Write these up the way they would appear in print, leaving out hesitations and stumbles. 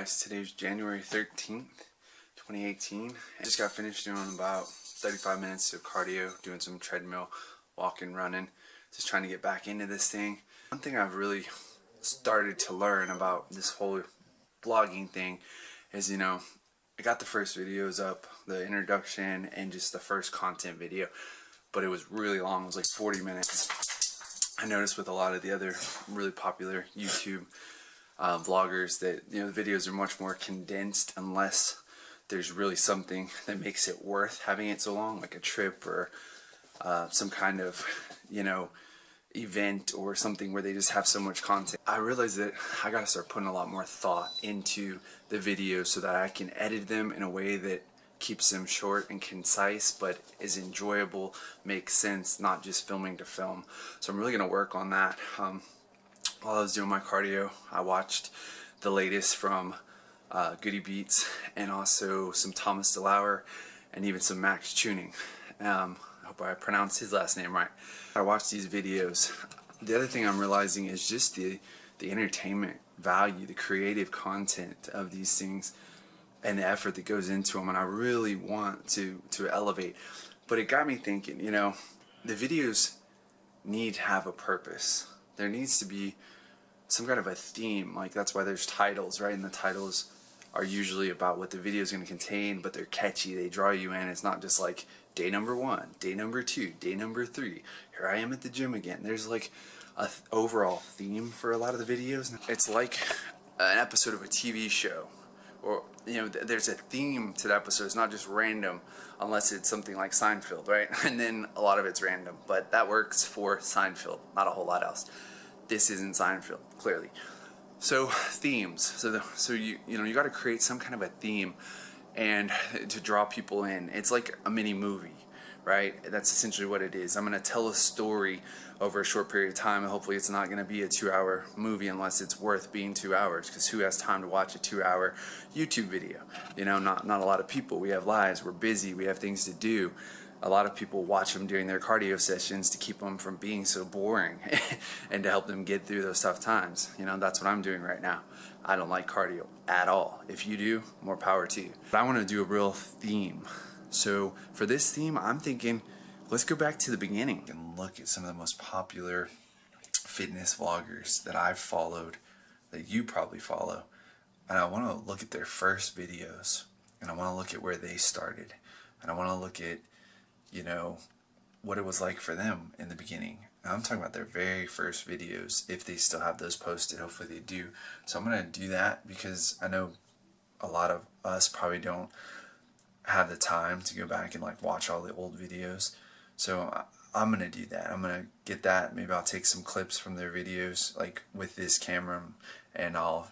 guys, today's January 13th, 2018. I just got finished doing about 35 minutes of cardio, doing some treadmill, walking, running, just trying to get back into this thing. One thing I've really started to learn about this whole vlogging thing is, I got the first videos up, the introduction and just the first content video, but it was really long. It was like 40 minutes. I noticed with a lot of the other really popular YouTube vloggers that the videos are much more condensed unless there's really something that makes it worth having it so long, like a trip or some kind of event or something where they just have so much content. I realized that I gotta start putting a lot more thought into the videos so that I can edit them in a way that keeps them short and concise but is enjoyable, makes sense, not just filming to film. So I'm really gonna work on that. While I was doing my cardio, I watched the latest from Goody Beats and also some Thomas DeLauer and even some Max Tuning. I hope I pronounced his last name right. I watched these videos. The other thing I'm realizing is just the entertainment value, the creative content of these things and the effort that goes into them, and I really want to elevate. But it got me thinking, the videos need to have a purpose. There needs to be some kind of a theme. Like, that's why there's titles, right? And the titles are usually about what the video is going to contain, but they're catchy, they draw you in. It's not just like day number 1, day number 2, day number 3, here I am at the gym again. There's like a overall theme for a lot of the videos. It's like an episode of a TV show, or there's a theme to the episode. It's not just random unless it's something like Seinfeld, right? And then a lot of it's random, but that works for Seinfeld, not a whole lot else. This isn't Seinfeld, clearly. So themes. So you got to create some kind of a theme and to draw people in. It's like a mini movie, right? That's essentially what it is. I'm going to tell a story over a short period of time, and hopefully it's not going to be a 2-hour movie unless it's worth being 2 hours, because who has time to watch a 2-hour YouTube video? Not a lot of people. We have lives, we're busy, we have things to do. A lot of people watch them during their cardio sessions to keep them from being so boring and to help them get through those tough times. That's what I'm doing right now. I don't like cardio at all. If you do, more power to you. But I want to do a real theme. So for this theme, I'm thinking, let's go back to the beginning and look at some of the most popular fitness vloggers that I've followed, that you probably follow. And I want to look at their first videos, and I want to look at where they started, and I want to look at what it was like for them in the beginning. Now, I'm talking about their very first videos, if they still have those posted. Hopefully they do. So I'm going to do that because I know a lot of us probably don't have the time to go back and watch all the old videos. So I'm going to do that. I'm going to get that. Maybe I'll take some clips from their videos with this camera, and I'll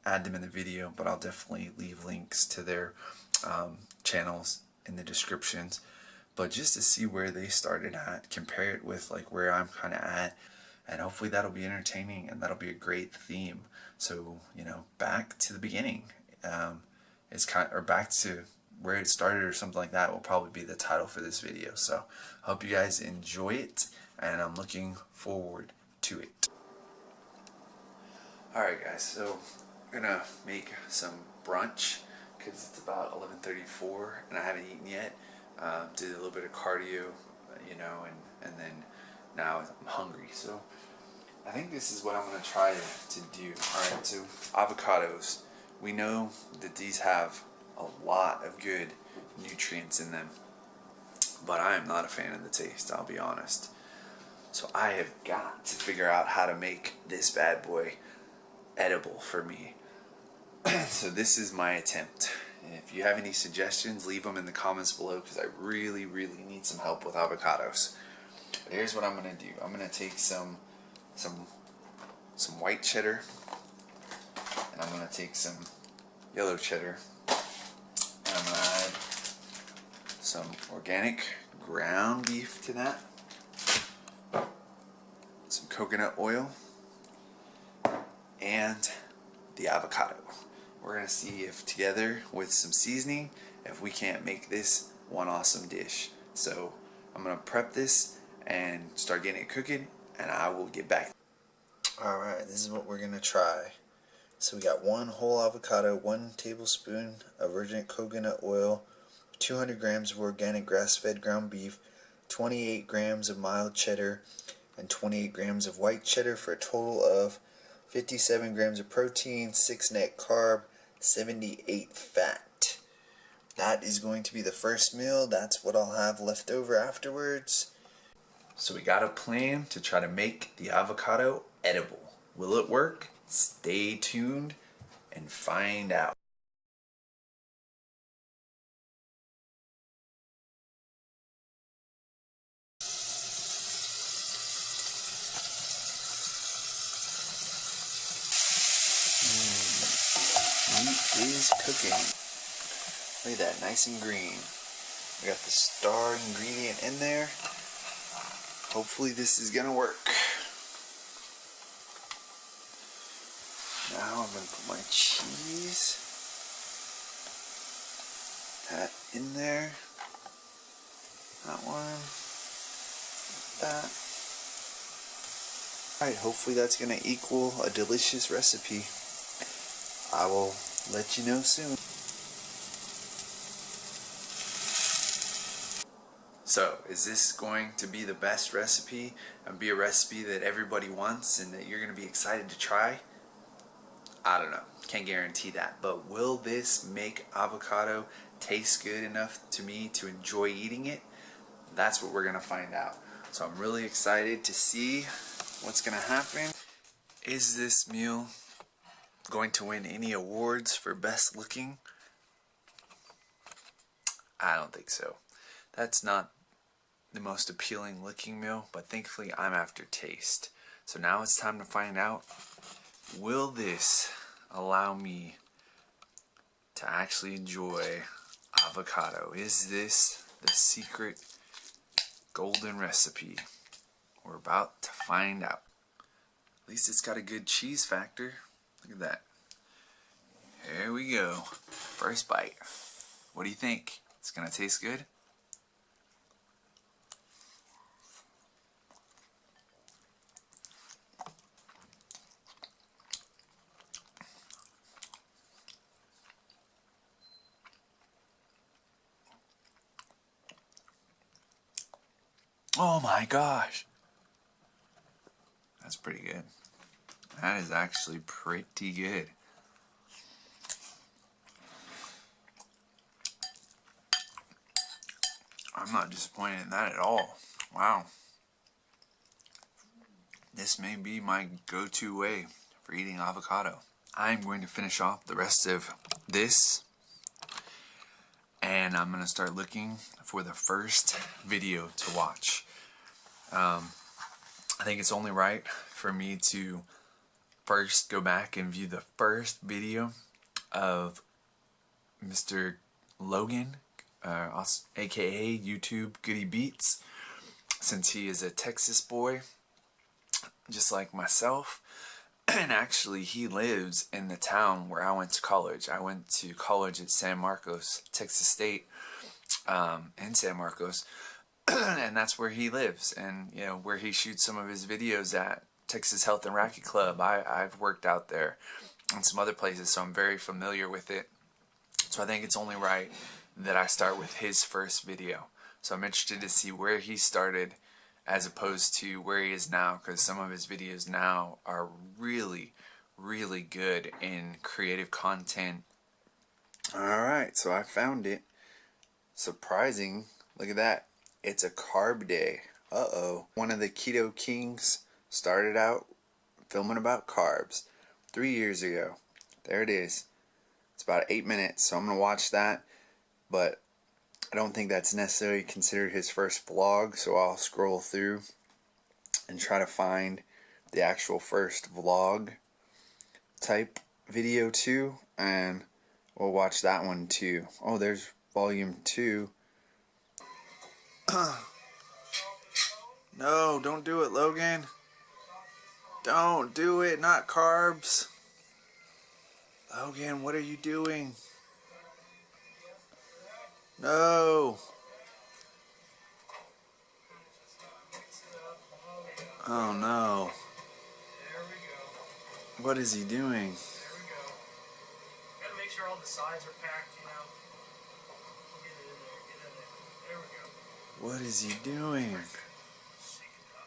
add them in the video, but I'll definitely leave links to their channels in the descriptions, but just to see where they started at, compare it with where I'm kind of at, and hopefully that'll be entertaining and that'll be a great theme. So back to the beginning, or back to where it started or something like that will probably be the title for this video. So I hope you guys enjoy it, and I'm looking forward to it. Alright guys, so I'm gonna make some brunch because it's about 11:34 and I haven't eaten yet. Did a little bit of cardio, and then now I'm hungry. So I think this is what I'm going to try to do. Alright, so avocados. We know that these have a lot of good nutrients in them, but I am not a fan of the taste, I'll be honest. So I have got to figure out how to make this bad boy edible for me. So this is my attempt. If you have any suggestions, leave them in the comments below, because I really need some help with avocados. But here's what I'm going to do. I'm going to take some white cheddar, and I'm going to take some yellow cheddar, and I'm going to add some organic ground beef to that, some coconut oil, and the avocado. We're going to see if together with some seasoning, if we can't make this one awesome dish. So I'm going to prep this and start getting it cooking, and I will get back. Alright, this is what we're going to try. So we got 1 whole avocado, 1 tablespoon of virgin coconut oil, 200 grams of organic grass-fed ground beef, 28 grams of mild cheddar, and 28 grams of white cheddar for a total of 57 grams of protein, 6 net carb, 78 fat. That is going to be the first meal. That's what I'll have left over afterwards. So we got a plan to try to make the avocado edible. Will it work? Stay tuned and find out. Meat is cooking. Look at that, nice and green. We got the star ingredient in there. Hopefully this is gonna work. Now I'm gonna put my cheese. That in there. That one. That. Alright, hopefully that's gonna equal a delicious recipe. I will let you know soon. So, is this going to be the best recipe and be a recipe that everybody wants and that you're going to be excited to try? I don't know. Can't guarantee that. But will this make avocado taste good enough to me to enjoy eating it? That's what we're going to find out. So I'm really excited to see what's going to happen. Is this meal going to win any awards for best looking? I don't think so. That's not the most appealing looking meal, but thankfully I'm after taste. So now it's time to find out, will this allow me to actually enjoy avocado? Is this the secret golden recipe? We're about to find out. At least it's got a good cheese factor. Look at that. Here we go. First bite. What do you think? It's gonna taste good? Oh my gosh. That's pretty good. That is actually pretty good. I'm not disappointed in that at all. Wow. This may be my go-to way for eating avocado. I'm going to finish off the rest of this, and I'm going to start looking for the first video to watch. I think it's only right for me to first go back and view the first video of Mr. Logan, aka YouTube Goody Beats, since he is a Texas boy just like myself, and actually he lives in the town where I went to college. I went to college at San Marcos, Texas State, in San Marcos, and that's where he lives, and you know where he shoots some of his videos at. Texas Health and Racquet Club. I've worked out there and some other places, so I'm very familiar with it. So I think it's only right that I start with his first video. So I'm interested to see where he started as opposed to where he is now, because some of his videos now are really, really good in creative content. Alright, so I found it. Surprising. Look at that. It's a carb day. Uh-oh. One of the Keto Kings started out filming about carbs 3 years ago. There it is. It's about 8 minutes, so I'm going to watch that. But I don't think that's necessarily considered his first vlog, so I'll scroll through and try to find the actual first vlog type video too, and we'll watch that one too. Oh, there's volume 2. No, don't do it, Logan. Don't do it, not carbs. Logan, what are you doing? No. Oh no. What is he doing? sure all the sides are packed, you know. Get it in there, get in there. There we go. What is he doing? Shake it up.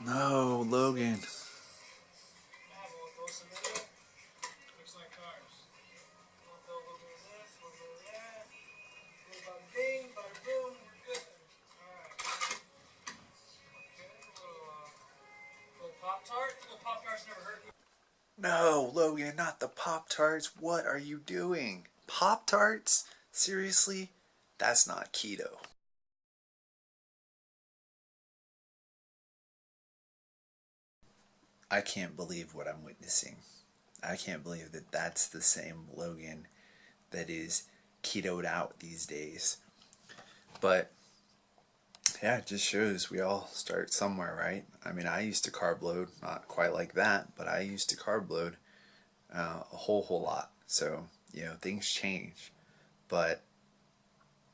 No, Logan. Looks like cars. One go a little bit of this, a little bit of that. Bada bing, bada boom, we're good. Alright. Okay, little Pop-Tart. Little Pop-Tarts never hurt me. No, Logan, not the Pop-Tarts. What are you doing? Pop-Tarts? Seriously? That's not keto. I can't believe what I'm witnessing. I can't believe that that's the same Logan that is ketoed out these days. But yeah, it just shows we all start somewhere, right? I mean, I used to carb load, not quite like that, but I used to carb load a whole lot. So, you know, things change. But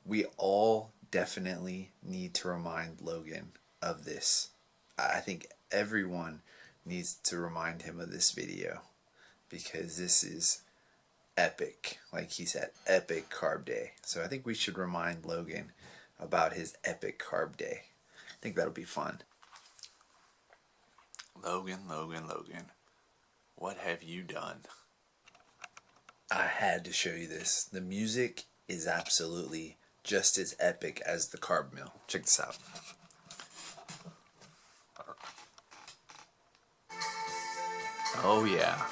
we all definitely need to remind Logan of this. I think everyone needs to remind him of this video because this is epic. Like he said, epic carb day. So I think we should remind Logan about his epic carb day. I think that'll be fun. Logan, what have you done? I had to show you this. The music is absolutely just as epic as the carb meal. Check this out. Oh yeah.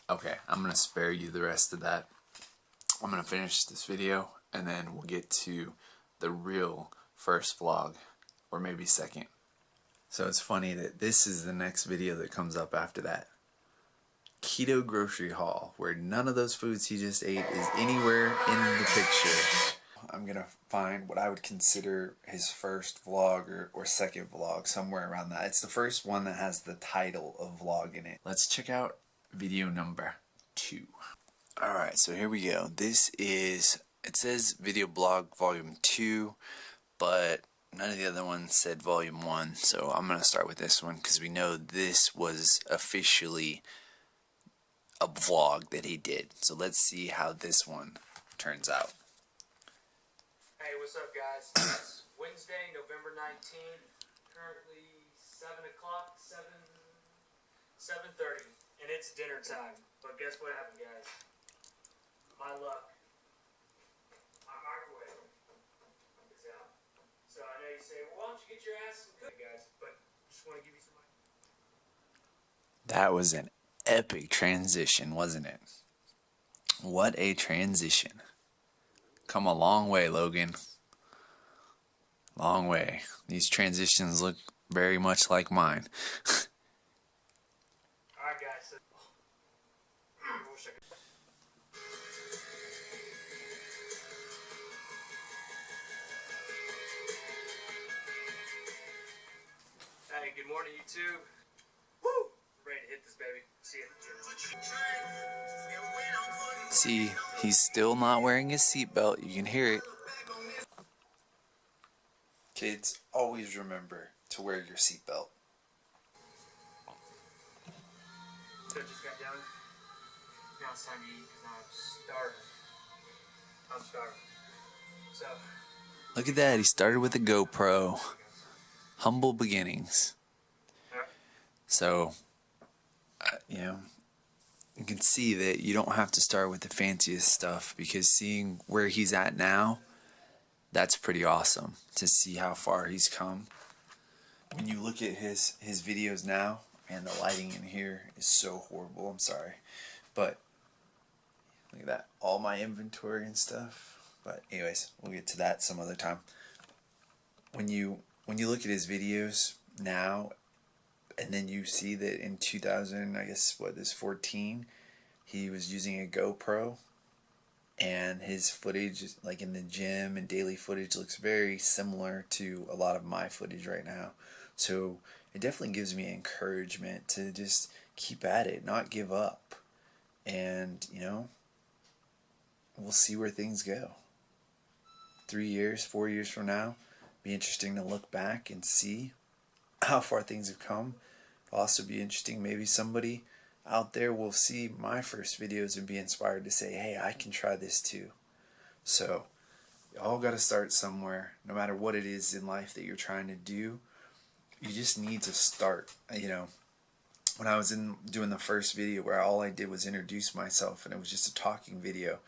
Okay, I'm gonna spare you the rest of that. I'm gonna finish this video and then we'll get to the real first vlog, or maybe second. So it's funny that this is the next video that comes up after that. Keto grocery haul, where none of those foods he just ate is anywhere in the picture. I'm gonna find what I would consider his first vlog or second vlog, somewhere around that. It's the first one that has the title of vlog in it. Let's check out video number 2. Alright, so here we go. This is, it says video blog volume 2, but none of the other ones said volume 1, so I'm going to start with this one because we know this was officially a vlog that he did. So let's see how this one turns out. Hey, what's up, guys? It's Wednesday, November 19th. Currently 7 o'clock, 7:30, and it's dinner time. But guess what happened, guys? My luck. My microwave is out. So I know you say, well, why don't you get your ass some cooking, guys? But just want to give you some. That was an epic transition, wasn't it? What a transition. Come a long way, Logan. Long way. These transitions look very much like mine. Alright, guys. So, hey, good morning, YouTube. Woo! Ready to hit this, baby. See you at the gym. See, he's still not wearing his seatbelt. You can hear it. Kids, always remember to wear your seatbelt. So just got done. Now it's time to eat because I'm starving. I'm starving. So. Look at that. He started with a GoPro. Humble beginnings. So, you know, you can see that you don't have to start with the fanciest stuff, because seeing where he's at now, that's pretty awesome to see how far he's come. When you look at his videos now, and the lighting in here is so horrible, I'm sorry, but look at that, all my inventory and stuff. But anyways, we'll get to that some other time. When you look at his videos now, and then you see that in 2000, I guess, what, this 14, he was using a GoPro, and his footage, like in the gym and daily footage, looks very similar to a lot of my footage right now. So it definitely gives me encouragement to just keep at it, not give up. And, you know, we'll see where things go. 3 years, 4 years from now, be interesting to look back and see how far things have come. It'll also be interesting, maybe somebody out there will see my first videos and be inspired to say, hey, I can try this too. So you all got to start somewhere. No matter what it is in life that you're trying to do, you just need to start. You know, when I was doing the first video where all I did was introduce myself and it was just a talking video,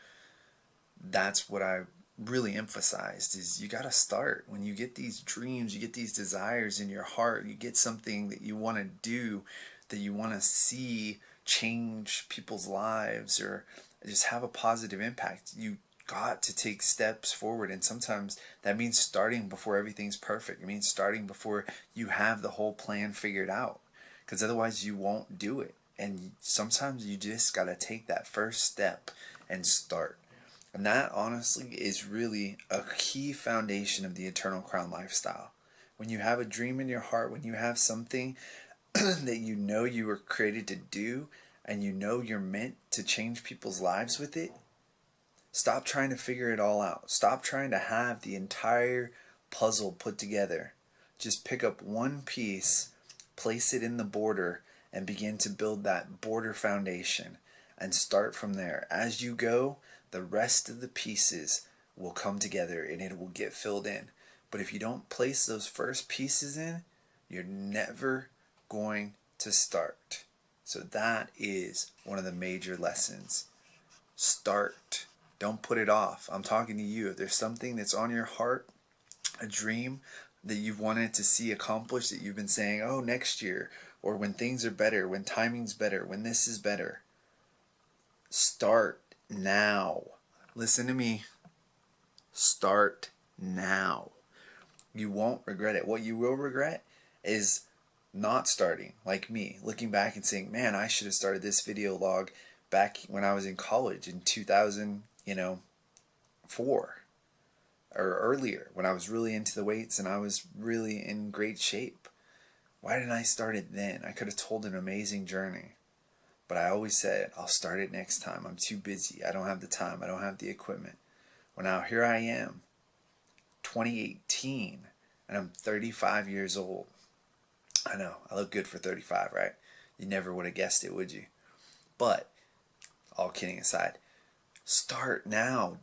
that's what I really emphasized, is you got to start. When you get these dreams, you get these desires in your heart, you get something that you want to do, that you want to see change people's lives or just have a positive impact, you got to take steps forward. And sometimes that means starting before everything's perfect. It means starting before you have the whole plan figured out, because otherwise you won't do it. And sometimes you just got to take that first step and start. And that honestly is really a key foundation of the Eternal Crown lifestyle. When you have a dream in your heart, when you have something that you know you were created to do, and you know you're meant to change people's lives with it, stop trying to figure it all out. Stop trying to have the entire puzzle put together. Just pick up one piece, place it in the border, and begin to build that border foundation and start from there. As you go, the rest of the pieces will come together and it will get filled in. But if you don't place those first pieces in, you're never going to start. So that is one of the major lessons. Start. Don't put it off. I'm talking to you. If there's something that's on your heart, a dream that you've wanted to see accomplished, that you've been saying, oh, next year, or when things are better, when timing's better, when this is better, start now. Listen to me. Start now. You won't regret it. What you will regret is not starting, like me, looking back and saying, man, I should have started this video log back when I was in college in 2004 or earlier, when I was really into the weights and I was really in great shape. Why didn't I start it then? I could have told an amazing journey. But I always said, I'll start it next time. I'm too busy. I don't have the time. I don't have the equipment. Well, now here I am, 2018, and I'm 35 years old. I know, I look good for 35, right? You never would have guessed it, would you? But, all kidding aside, start now.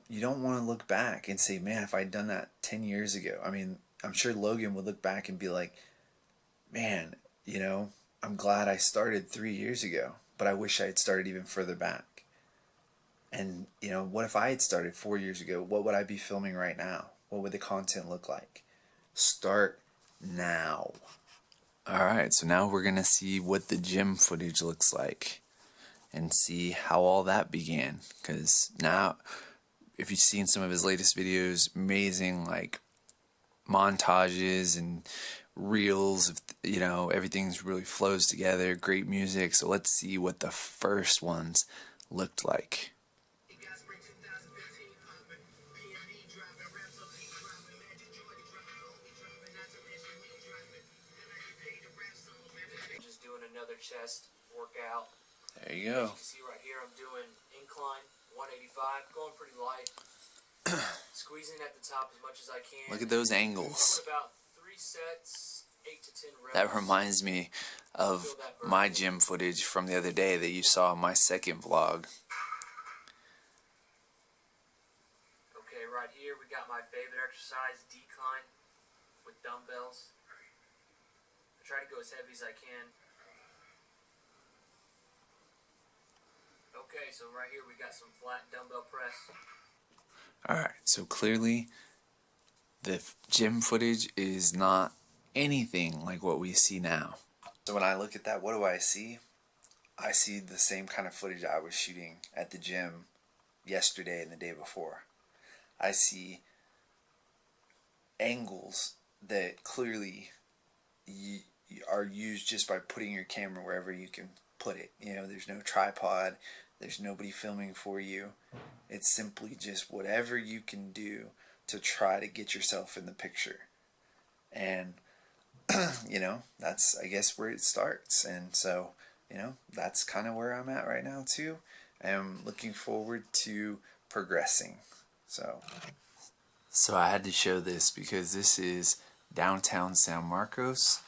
You don't want to look back and say, man, if I'd done that 10 years ago. I mean, I'm sure Logan would look back and be like, man, I'm glad I started 3 years ago, but I wish I had started even further back. And, what if I had started 4 years ago? What would I be filming right now? What would the content look like? Start now. Alright, so now we're going to see what the gym footage looks like and see how all that began. Because now, if you've seen some of his latest videos, amazing like montages and reels of, everything's really flows together, great music. So let's see what the first ones looked like. Just doing another chest workout. There you go. As you can see right here, I'm doing incline 185, going pretty light. Squeezing at the top as much as I can. Look at those angles. About 3 sets, 8 to 10 reps. That reminds me of my gym footage from the other day that you saw in my second vlog. Okay, right here we got my favorite exercise, decline with dumbbells. I try to go as heavy as I can. Okay, so right here we got some flat dumbbell press. Alright, so clearly the gym footage is not anything like what we see now. So when I look at that, what do I see? I see the same kind of footage I was shooting at the gym yesterday and the day before. I see angles that clearly are used just by putting your camera wherever you can put it. There's no tripod, there's nobody filming for you. It's simply just whatever you can do to try to get yourself in the picture. And, that's, I guess, where it starts. And so, that's kind of where I'm at right now, too. I'm looking forward to progressing. So I had to show this because this is downtown San Marcos.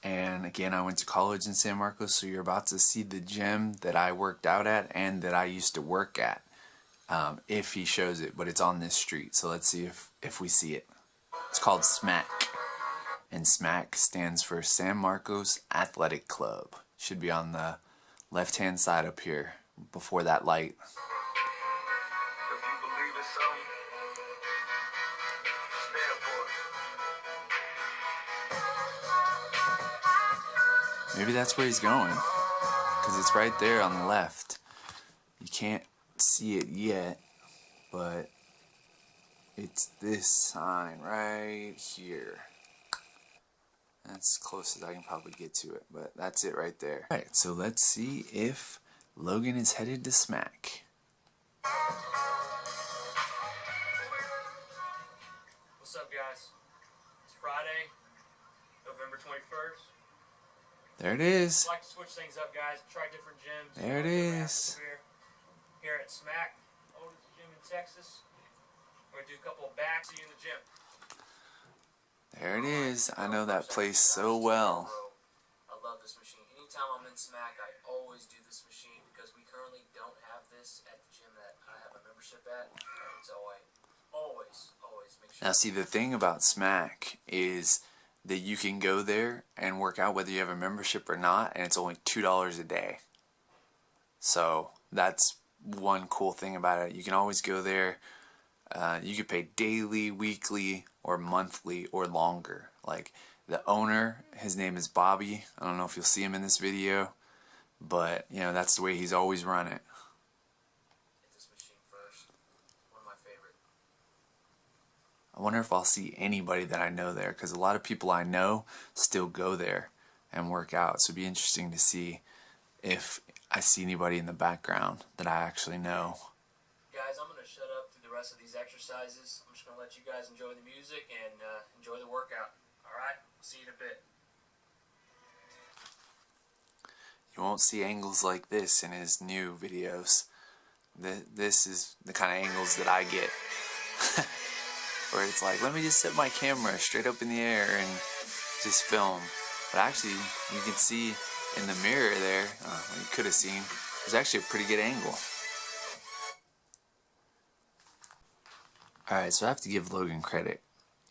And again, I went to college in San Marcos, so you're about to see the gym that I worked out at and that I used to work at. If he shows it, but it's on this street, so let's see if we see it. It's called SMAC, and SMAC stands for San Marcos Athletic Club. Should be on the left hand side up here before that light. Maybe that's where he's going, because it's right there on the left. You can't see it yet, but it's this sign right here. That's as close as I can probably get to it, but that's it right there. Alright, so let's see if Logan is headed to SMAC. What's up, guys? It's Friday, November 21st. There it is. I like to switch things up, guys. Try different gyms. There it is. Here at SMAC, oldest gym in Texas. We're going to do a couple of backs. See you in the gym. There it is. I know that place so well. I love this machine. Anytime I'm in SMAC, I always do this machine because we currently don't have this at the gym that I have a membership at. So I always make sure. Now see, the thing about SMAC is that you can go there and work out whether you have a membership or not, and it's only $2 a day. So that's one cool thing about it. You can always go there. You could pay daily, weekly, or monthly, or longer. Like the owner, his name is Bobby. I don't know if you'll see him in this video, but you know, that's the way he's always run it. This machine first. One of my favorite. I wonder if I'll see anybody that I know there, because a lot of people I know still go there and work out. So it'd be interesting to see if I see anybody in the background that I actually know. Guys, I'm going to shut up through the rest of these exercises. I'm just going to let you guys enjoy the music and enjoy the workout. Alright? See you in a bit. You won't see angles like this in his new videos. This is the kind of angles that I get. Where it's like, let me just set my camera straight up in the air and just film. But actually, you can see in the mirror there, you could have seen, there's actually a pretty good angle. Alright, so I have to give Logan credit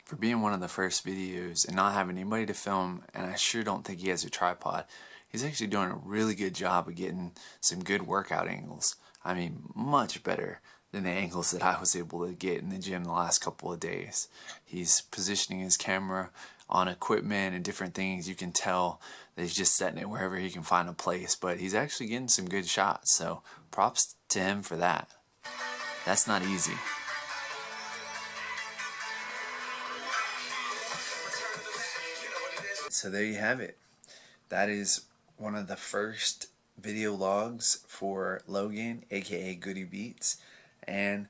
for being one of the first videos and not having anybody to film, and I sure don't think he has a tripod. He's actually doing a really good job of getting some good workout angles. I mean, much better than the angles that I was able to get in the gym the last couple of days. He's positioning his camera on equipment and different things. You can tell that he's just setting it wherever he can find a place, but he's actually getting some good shots, so props to him for that. That's not easy. So there you have it. That is one of the first video logs for Logan, aka Goody Beats, and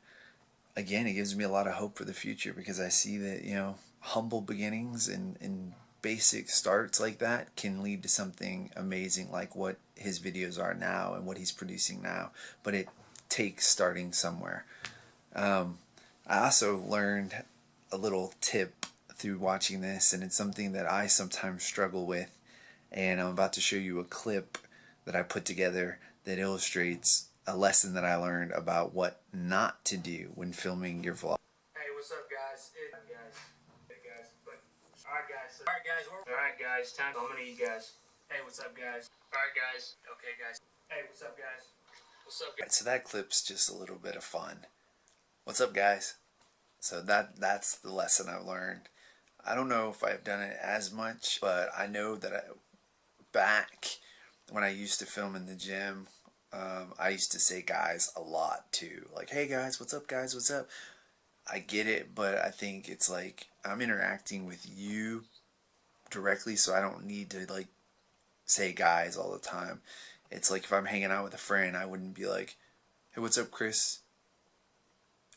again, it gives me a lot of hope for the future, because I see that, you know, humble beginnings and basic starts like that can lead to something amazing like what his videos are now and what he's producing now. But it takes starting somewhere. I also learned a little tip through watching this, and it's something that I sometimes struggle with, and I'm about to show you a clip that I put together that illustrates a lesson that I learned about what not to do when filming your vlog. Hey, what's up, guys? Alright, guys, time. I'm gonna eat, guys. Hey, what's up, guys? Alright, guys. Okay, guys. Hey, what's up, guys? What's up, guys? Right, so that clip's just a little bit of fun. What's up, guys? So that's the lesson I've learned. I don't know if I've done it as much, but I know that back when I used to film in the gym, I used to say guys a lot too. Like, hey guys, what's up, guys, what's up? I get it, but I think it's like I'm interacting with you directly, so I don't need to like say guys all the time. It's like if I'm hanging out with a friend, I wouldn't be like, hey, what's up, Chris?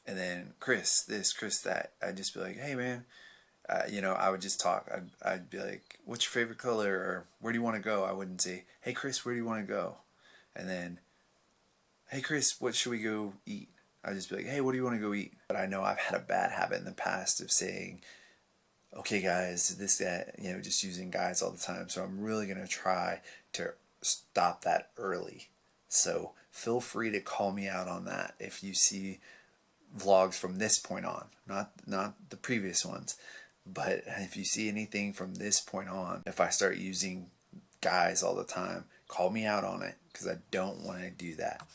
And then Chris this, Chris that. I'd just be like, hey man, you know, I would just talk. I'd be like, what's your favorite color, or where do you want to go? I wouldn't say, hey Chris, where do you want to go? And then, hey Chris, what should we go eat? I'd just be like, hey, what do you want to go eat? But I know I've had a bad habit in the past of saying, okay guys, this, that, you know, just using guys all the time. So I'm really going to try to stop that early. So feel free to call me out on that if you see vlogs from this point on, not the previous ones, but if you see anything from this point on, if I start using guys all the time, call me out on it, because I don't want to do that.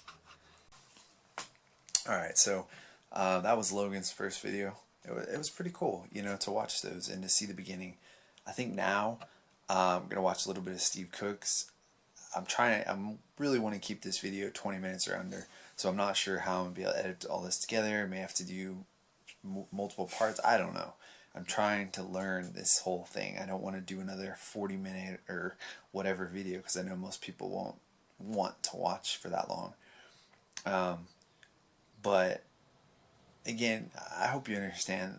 Alright, so that was Logan's first video. It was pretty cool, you know, to watch those and to see the beginning. I think now I'm going to watch a little bit of Steve Cook's. I really want to keep this video 20 minutes or under, so I'm not sure how I'm going to be able to edit all this together. I may have to do multiple parts. I don't know. I'm trying to learn this whole thing. I don't want to do another 40-minute or whatever video, because I know most people won't want to watch for that long. But again, I hope you understand,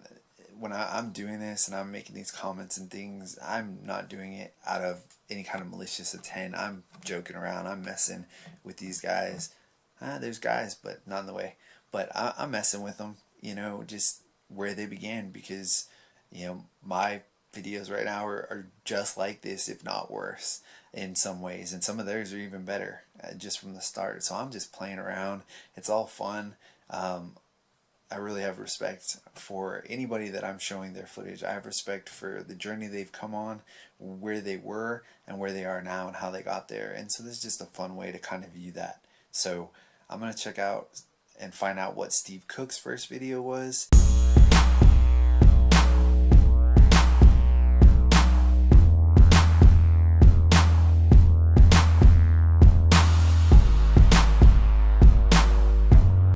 when I'm doing this and I'm making these comments and things, I'm not doing it out of any kind of malicious intent. I'm joking around. I'm messing with these guys. There's guys, but not in the way. But I'm messing with them, you know, just where they began, because, you know, my videos right now are just like this, if not worse, in some ways, and some of theirs are even better just from the start. So I'm just playing around. It's all fun. I really have respect for anybody that I'm showing their footage. I have respect for the journey they've come on, where they were and where they are now and how they got there. And so this is just a fun way to kind of view that. So I'm going to check out and find out what Steve Cook's first video was.